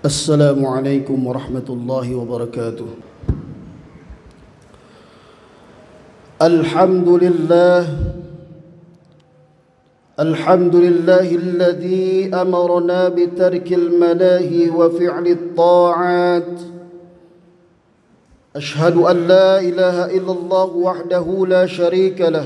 Assalamualaikum warahmatullahi wabarakatuh. Alhamdulillahilladzi amarna bitarkil manahi wa fi'lit ta'at. Ashhadu an la ilaha illallah wahdahu la sharika lah.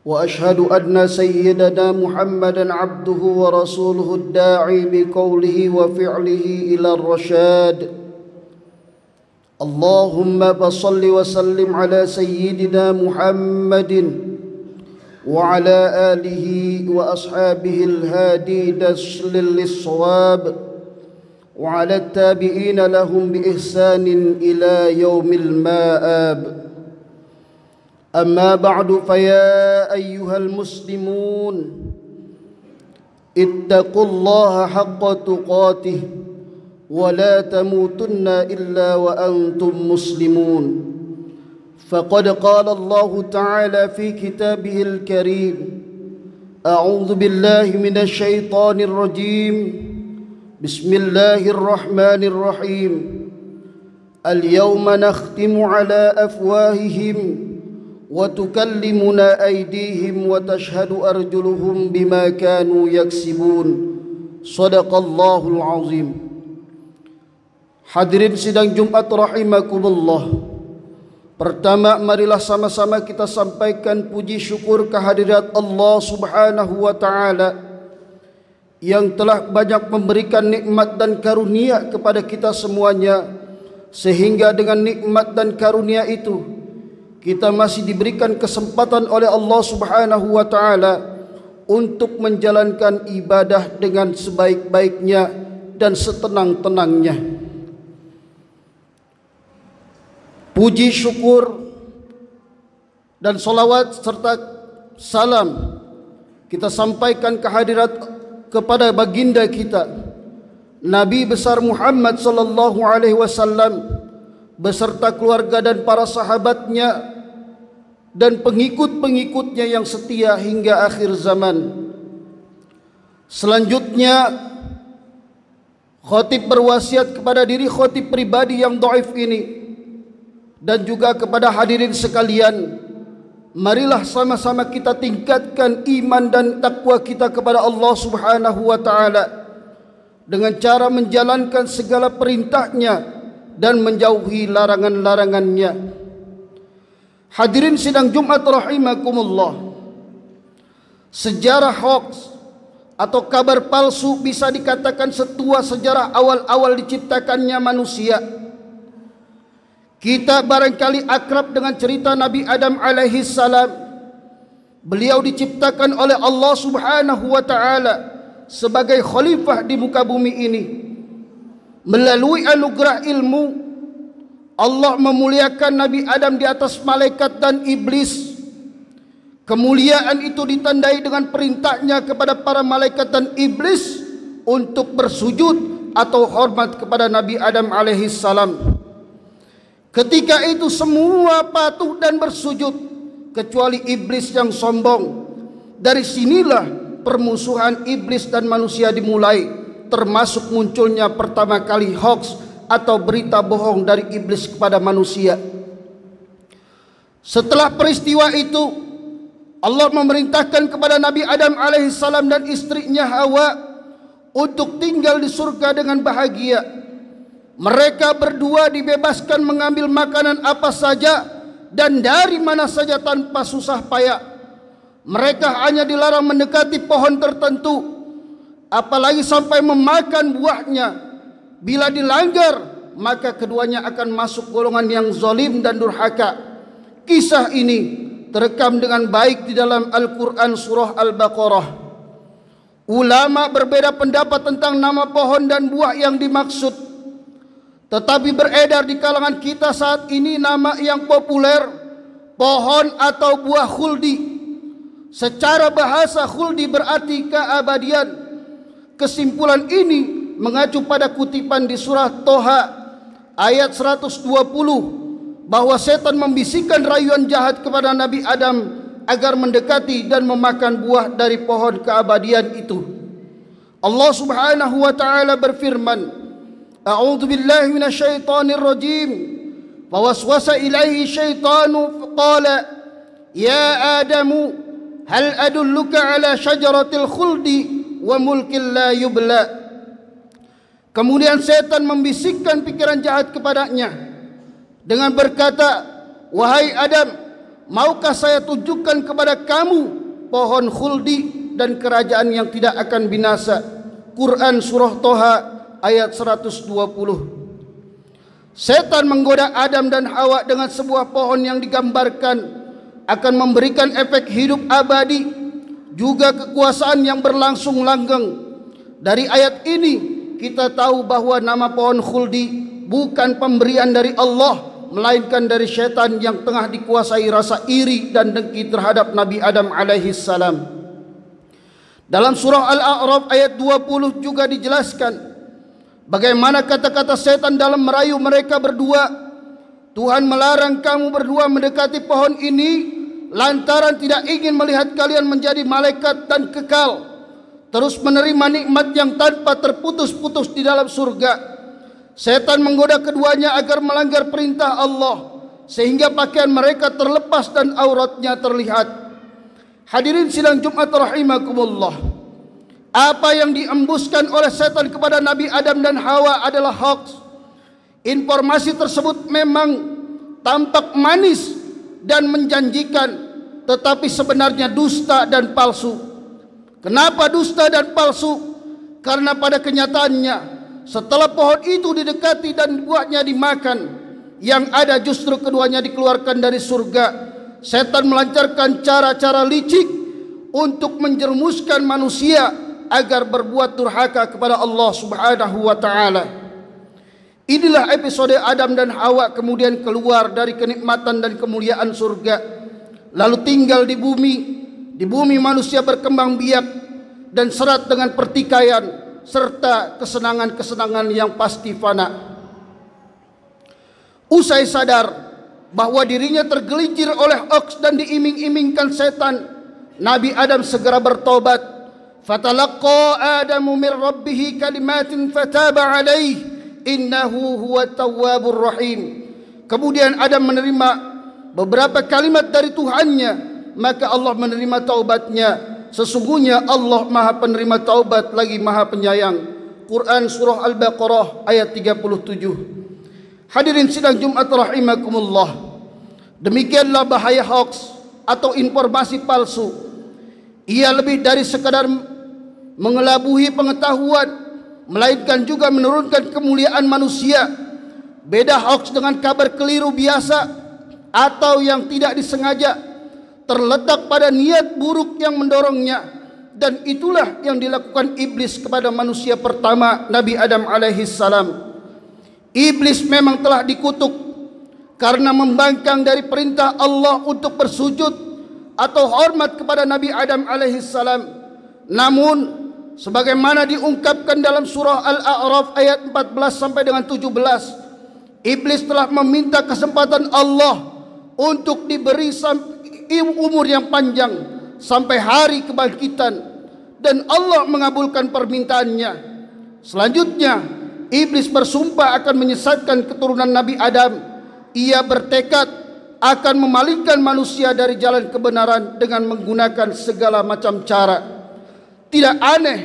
وأشهد أن سيدنا محمدًا عبده ورسوله الداعي بقوله وفعله إلى الرشاد. اللهم صل وسلم على سيدنا محمد وعلى آله وأصحابه الهادين للصواب وعلى التابعين لهم بإحسان إلى يوم المآب. أما بعد فيا أيها المسلمون اتقوا الله حق تقاته ولا تموتن إلا وأنتم مسلمون. فقد قال الله تعالى في كتابه الكريم: أعوذ بالله من الشيطان الرجيم. بسم الله الرحمن الرحيم. اليوم نختم على أفواههم وتكلمنا أيديهم وتشهد أرجلهم بما كانوا يكسبون. صدق الله العظيم. Hadirin sidang Jumat rahimakumullah. Pertama, marilah sama-sama kita sampaikan puji syukur kehadirat Allah Subhanahu wa taala yang telah banyak memberikan nikmat dan karunia kepada kita semuanya, sehingga dengan nikmat dan karunia itu kita masih diberikan kesempatan oleh Allah Subhanahu wa taala untuk menjalankan ibadah dengan sebaik-baiknya dan setenang-tenangnya. Puji syukur dan salawat serta salam kita sampaikan kehadirat kepada baginda kita Nabi besar Muhammad sallallahu alaihi wasallam beserta keluarga dan para sahabatnya dan pengikut-pengikutnya yang setia hingga akhir zaman. Selanjutnya, khatib berwasiat kepada diri khatib pribadi yang dhaif ini dan juga kepada hadirin sekalian, marilah sama-sama kita tingkatkan iman dan takwa kita kepada Allah Subhanahu wa taala dengan cara menjalankan segala perintahnya dan menjauhi larangan-larangannya. Hadirin sidang Jumat rahimakumullah. Sejarah hoax atau kabar palsu bisa dikatakan setua sejarah awal-awal diciptakannya manusia. Kita barangkali akrab dengan cerita Nabi Adam alaihi salam. Beliau diciptakan oleh Allah Subhanahu wa taala sebagai khalifah di muka bumi ini. Melalui anugerah ilmu, Allah memuliakan Nabi Adam di atas malaikat dan iblis. Kemuliaan itu ditandai dengan perintahnya kepada para malaikat dan iblis untuk bersujud atau hormat kepada Nabi Adam alaihi salam. Ketika itu semua patuh dan bersujud kecuali iblis yang sombong. Dari sinilah permusuhan iblis dan manusia dimulai, termasuk munculnya pertama kali hoax atau berita bohong dari iblis kepada manusia. Setelah peristiwa itu, Allah memerintahkan kepada Nabi Adam alaihissalam dan istrinya Hawa untuk tinggal di surga dengan bahagia. Mereka berdua dibebaskan mengambil makanan apa saja dan dari mana saja tanpa susah payah. Mereka hanya dilarang mendekati pohon tertentu, apalagi sampai memakan buahnya. Bila dilanggar, maka keduanya akan masuk golongan yang zalim dan durhaka. Kisah ini terekam dengan baik di dalam Al-Quran surah Al-Baqarah. Ulama berbeda pendapat tentang nama pohon dan buah yang dimaksud, tetapi beredar di kalangan kita saat ini nama yang populer, pohon atau buah khuldi. Secara bahasa khuldi berarti keabadian. Kesimpulan ini mengacu pada kutipan di surah Toha ayat 120 bahwa setan membisikkan rayuan jahat kepada Nabi Adam agar mendekati dan memakan buah dari pohon keabadian itu. Allah Subhanahu wa taala berfirman, A'udzu billahi minasyaitonir rajim. Fawaswasa ilaihi syaitanu faqala ya Adamu hal adulluka ala syajaratil khuldi wa mulkin la yubla. Kemudian setan membisikkan pikiran jahat kepadanya dengan berkata, wahai Adam, maukah saya tunjukkan kepada kamu pohon khuldi dan kerajaan yang tidak akan binasa. Quran surah Toha ayat 120. Setan menggoda Adam dan Hawa dengan sebuah pohon yang digambarkan akan memberikan efek hidup abadi, juga kekuasaan yang berlangsung langgeng. Dari ayat ini kita tahu bahwa nama pohon khuldi bukan pemberian dari Allah, melainkan dari syaitan yang tengah dikuasai rasa iri dan dengki terhadap Nabi Adam alaihi salam. Dalam surah Al-A'raf ayat 20 juga dijelaskan bagaimana kata-kata setan dalam merayu mereka berdua. Tuhan melarang kamu berdua mendekati pohon ini lantaran tidak ingin melihat kalian menjadi malaikat dan kekal, terus menerima nikmat yang tanpa terputus-putus di dalam surga. Setan menggoda keduanya agar melanggar perintah Allah, sehingga pakaian mereka terlepas dan auratnya terlihat. Hadirin sidang Jumat rahimakumullah, apa yang diembuskan oleh setan kepada Nabi Adam dan Hawa adalah hoax. Informasi tersebut memang tampak manis dan menjanjikan, tetapi sebenarnya dusta dan palsu. Kenapa dusta dan palsu? Karena pada kenyataannya setelah pohon itu didekati dan buahnya dimakan, yang ada justru keduanya dikeluarkan dari surga. Setan melancarkan cara-cara licik untuk menjerumuskan manusia agar berbuat durhaka kepada Allah Subhanahu wa taala. Inilah episode Adam dan Hawa kemudian keluar dari kenikmatan dan kemuliaan surga, lalu tinggal di bumi. Di bumi manusia berkembang biak dan serat dengan pertikaian serta kesenangan-kesenangan yang pasti fana. Usai sadar bahwa dirinya tergelincir oleh hoax dan diiming-imingkan setan, Nabi Adam segera bertobat. Fatalaqqa Adamu min rabbih kalimatin fataba alaihi innahu huwat tawwabur rahim. Kemudian Adam menerima beberapa kalimat dari Tuhannya, maka Allah menerima taubatnya. Sesungguhnya Allah Maha Penerima taubat lagi Maha Penyayang. Quran surah Al-Baqarah ayat 37. Hadirin sidang Jumat rahimakumullah, demikianlah bahaya hoax atau informasi palsu. Ia lebih dari sekadar mengelabuhi pengetahuan, melainkan juga menurunkan kemuliaan manusia. Beda hoax dengan kabar keliru biasa atau yang tidak disengaja, terletak pada niat buruk yang mendorongnya, dan itulah yang dilakukan iblis kepada manusia pertama, Nabi Adam alaihi salam. Iblis memang telah dikutuk karena membangkang dari perintah Allah untuk bersujud atau hormat kepada Nabi Adam alaihi salam. Namun sebagaimana diungkapkan dalam surah Al-A'raf ayat 14 sampai dengan 17, iblis telah meminta kesempatan Allah untuk diberi umur yang panjang sampai hari kebangkitan, dan Allah mengabulkan permintaannya. Selanjutnya iblis bersumpah akan menyesatkan keturunan Nabi Adam. Ia bertekad akan memalingkan manusia dari jalan kebenaran dengan menggunakan segala macam cara. Tidak aneh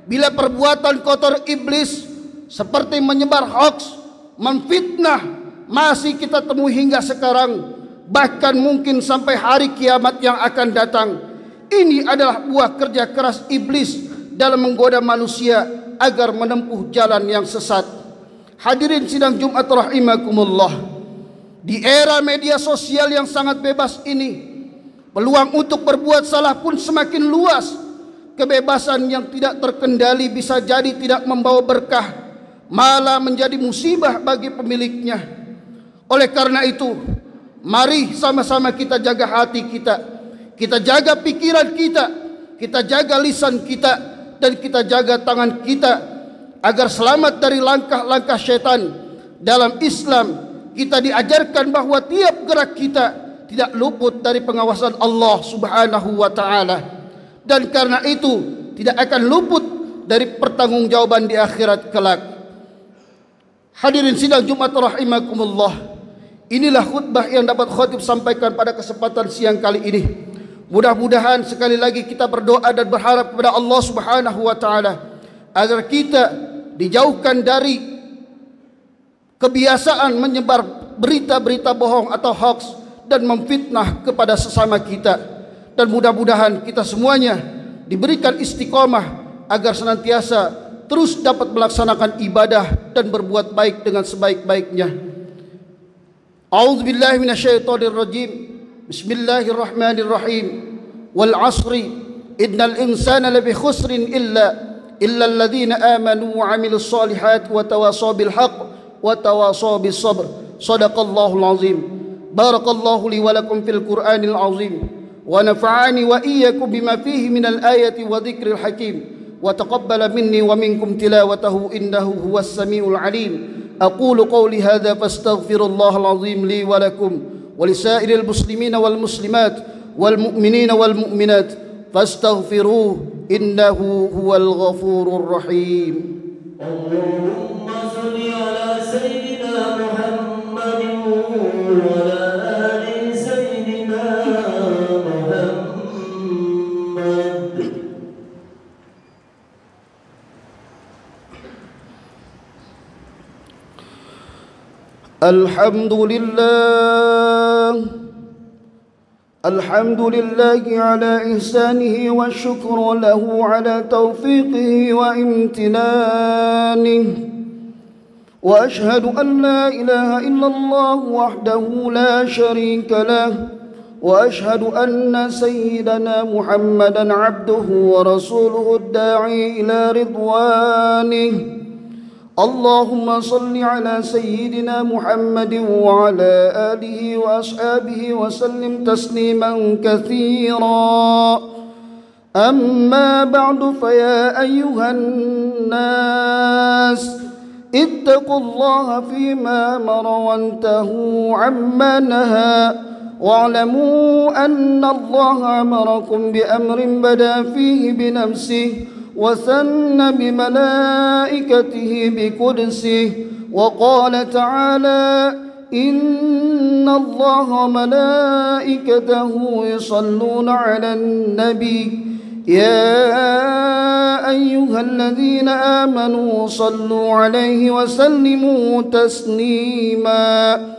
bila perbuatan kotor iblis seperti menyebar hoax, memfitnah masih kita temui hingga sekarang, bahkan mungkin sampai hari kiamat yang akan datang. Ini adalah buah kerja keras iblis dalam menggoda manusia agar menempuh jalan yang sesat. Hadirin sidang Jumat rahimakumullah, di era media sosial yang sangat bebas ini, peluang untuk berbuat salah pun semakin luas. Kebebasan yang tidak terkendali bisa jadi tidak membawa berkah, malah menjadi musibah bagi pemiliknya. Oleh karena itu, mari sama-sama kita jaga hati kita, kita jaga pikiran kita jaga lisan kita, dan kita jaga tangan kita agar selamat dari langkah-langkah syaitan. Dalam Islam kita diajarkan bahwa tiap gerak kita tidak luput dari pengawasan Allah Subhanahu wa taala, dan karena itu tidak akan luput dari pertanggungjawaban di akhirat kelak. Hadirin sidang Jumat rahimakumullah, inilah khutbah yang dapat khatib sampaikan pada kesempatan siang kali ini. Mudah-mudahan sekali lagi kita berdoa dan berharap kepada Allah Subhanahu wa taala agar kita dijauhkan dari kebiasaan menyebar berita-berita bohong atau hoax dan memfitnah kepada sesama kita, dan mudah-mudahan kita semuanya diberikan istiqomah agar senantiasa terus dapat melaksanakan ibadah dan berbuat baik dengan sebaik-baiknya. A'udzubillahi minasyaitonir rajim. Bismillahirrahmanirrahim. Wal 'ashri innal insana lafi khusrin illa alladhina amanu wa 'amilus solihati wa tawasaw bil haqq wa tawasaw bis sabr. Shadaqallahul azim. Barakallahu li wa lakum fil Qur'anil azim wa nafa'ani wa iyyakum bima fihi minal ayati wa dzikril hakim. وتقبل مني ومنكم تلاوته إنه هو السميع العليم. أقول قولي هذا فاستغفر الله العظيم لي ولكم ولسائر المسلمين والمسلمات والمؤمنين والمؤمنات فاستغفروه إنه هو الغفور الرحيم. اللهم صل على سيدنا محمد وعلى آل سيدنا محمد. الحمد لله على إحسانه والشكر له على توفيقه وامتنانه وأشهد أن لا إله إلا الله وحده لا شريك له وأشهد أن سيدنا محمدا عبده ورسوله الداعي إلى رضوانه. اللهم صل على سيدنا محمد وعلى آله وأصحابه وسلم تسليما كثيرا. أما بعد فيا أيها الناس اتقوا الله فيما أمر وانتهوا عما نهى واعلموا أن الله أمركم بأمر بدأ فيه بنفسه وثن بملائكته بقدسه وقال تعالى إن الله وملائكته يصلون على النبي يا أيها الذين آمنوا صلوا عليه وسلموا تسليما.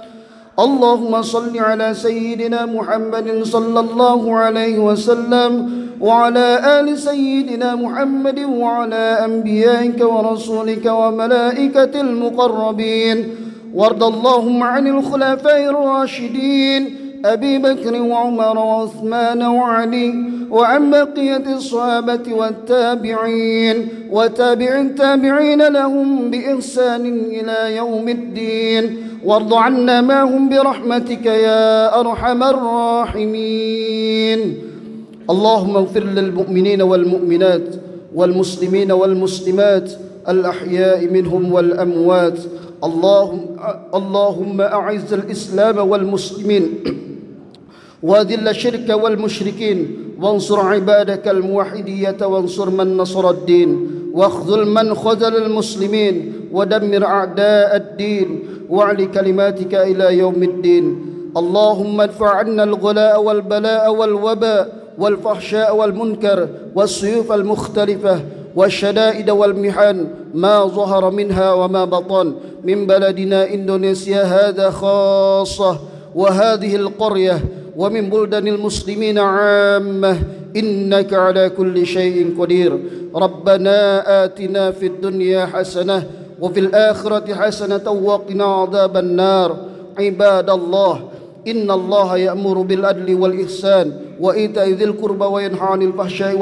اللهم صل على سيدنا محمد صلى الله عليه وسلم وعلى آل سيدنا محمد وعلى أنبيائك ورسولك وملائكة المقربين. وارض اللهم عن الخلفاء الراشدين أبي بكر وعمر وعثمان وعلي وعن بقية الصحابة والتابعين وتابع التابعين لهم بإحسان إلى يوم الدين. وارض عنا معهم برحمتك يا أرحم الراحمين. اللهم اغفر للمؤمنين والمؤمنات والمسلمين والمسلمات الأحياء منهم والأموات. اللهم أعز الإسلام والمسلمين وأذل الشرك والمشركين وانصر عبادك الموحدية وانصر من نصر الدين واخذل من خذل المسلمين ودمر أعداء الدين واعل كلماتك إلى يوم الدين. اللهم ادفع عنا الغلاء والبلاء والوباء والفحشاء والمنكر والسيوف المختلفة والشدائد والمحن ما ظهر منها وما بطن من بلدنا إندونيسيا هذا خاصة وهذه القرية ومن بلدان المسلمين عامة إنك على كل شيء قدير. ربنا آتنا في الدنيا حسنة وفي الآخرة حسنة وقنا عذاب النار. عباد الله إن الله يأمر بالعدل والإحسان وإيتاء ذي القربى وينهى عن الفحشاء